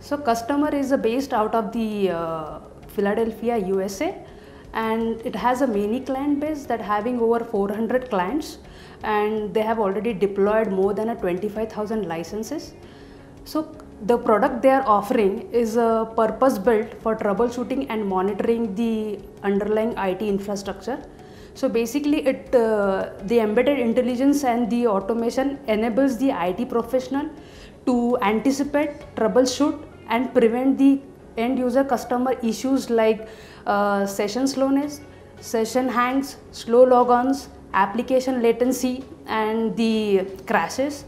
So customer is based out of the Philadelphia, USA, and it has a many client base that having over 400 clients, and they have already deployed more than 25,000 licenses. So the product they are offering is a purpose built for troubleshooting and monitoring the underlying IT infrastructure. So basically the embedded intelligence and the automation enables the IT professional to anticipate, troubleshoot and prevent the end user customer issues like session slowness, session hangs, slow logons, application latency and the crashes,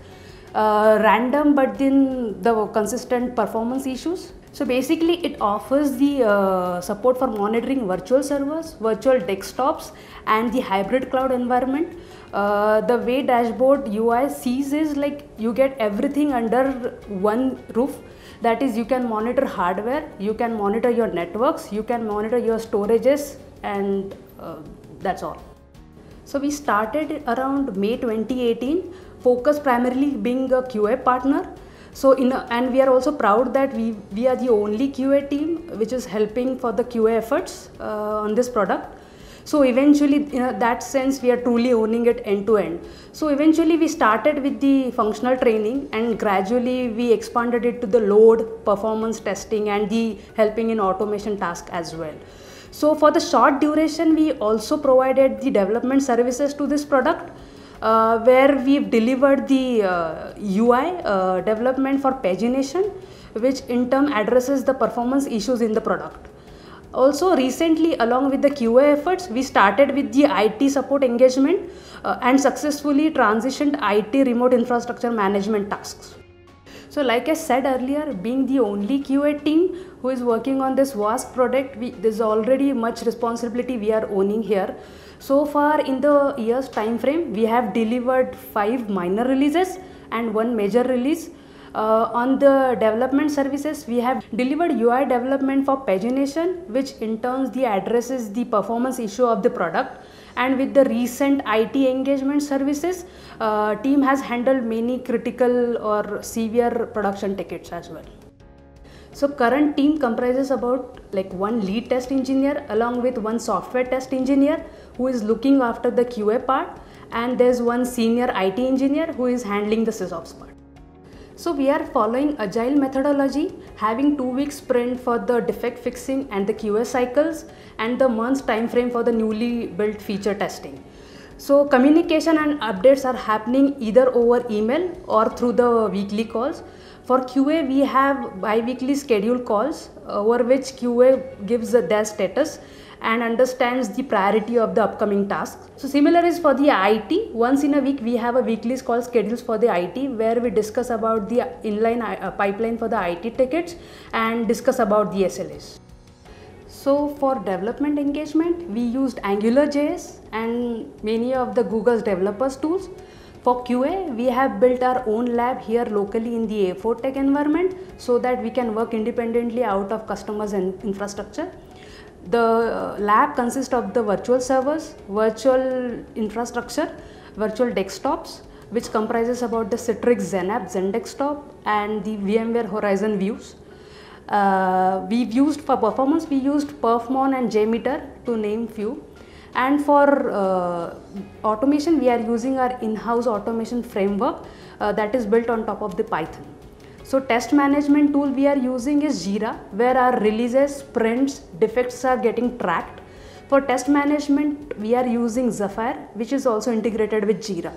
random but then the consistent performance issues. So basically it offers the support for monitoring virtual servers, virtual desktops and the hybrid cloud environment. The way dashboard UI sees is like you get everything under one roof. That is, you can monitor hardware, you can monitor your networks, you can monitor your storages, and that's all. So we started around May 2018, focus primarily being a QA partner. So and we are also proud that we are the only QA team which is helping for the QA efforts on this product. So eventually, in that sense, we are truly owning it end to end. So eventually we started with the functional training and gradually we expanded it to the load, performance testing and the helping in automation task as well. So for the short duration, we also provided the development services to this product, where we've delivered the UI development for pagination, which in turn addresses the performance issues in the product. Also recently, along with the QA efforts, we started with the IT support engagement and successfully transitioned IT remote infrastructure management tasks. So like I said earlier, being the only QA team who is working on this vast product, there's already much responsibility we are owning here. So far in the year's time frame, we have delivered 5 minor releases and 1 major release. On the development services, we have delivered UI development for pagination, which in turn addresses the performance issue of the product. And with the recent IT engagement services, team has handled many critical or severe production tickets as well. So current team comprises about like 1 lead test engineer along with 1 software test engineer who is looking after the QA part, and there's 1 senior IT engineer who is handling the SysOps part. So we are following agile methodology, having 2-week sprint for the defect fixing and the QA cycles and the month's time frame for the newly built feature testing. So communication and updates are happening either over email or through the weekly calls. For QA, we have bi-weekly scheduled calls over which QA gives their status and understands the priority of the upcoming tasks. So similar is for the IT. Once in a week, we have a weekly call schedules for the IT where we discuss about the inline pipeline for the IT tickets and discuss about the SLAs. So for development engagement, we used AngularJS and many of the Google's developers tools. For QA, we have built our own lab here locally in the A4 Tech environment so that we can work independently out of customers and infrastructure. The lab consists of the virtual servers, virtual infrastructure, virtual desktops, which comprises about the Citrix XenApp XenDesktop and the VMware Horizon views. We've used for performance, we used Perfmon and JMeter to name few. And for automation, we are using our in-house automation framework that is built on top of the Python. So test management tool we are using is Jira, where our releases, sprints, defects are getting tracked. For test management, we are using Zephyr, which is also integrated with Jira.